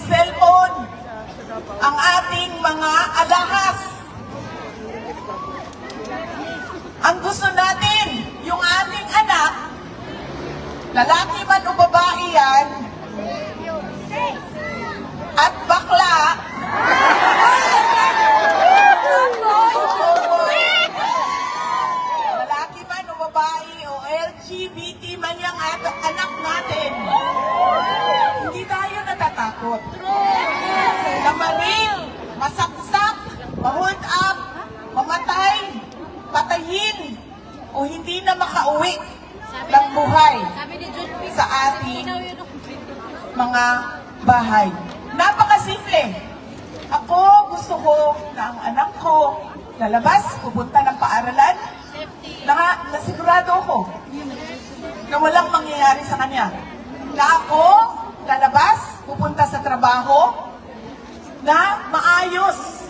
cellphone ang ating mga alahas. Ang gusto natin, yung ating anak, lalaki man o babae yan, at bakla, lalaki man o babae o LGBT man yung anak natin, hindi tayo natatakot. Na maring, masaksak, ma-hold up, mamatay, patayin, o hindi na makauwi ng buhay sa ating mga bahay. Napakasimple. Ako, gusto ko na ang anak ko lalabas, pupunta ng paaralan, na sigurado ako na walang mangyayari sa kanya. Na ako lalabas, pupunta sa trabaho, na maayos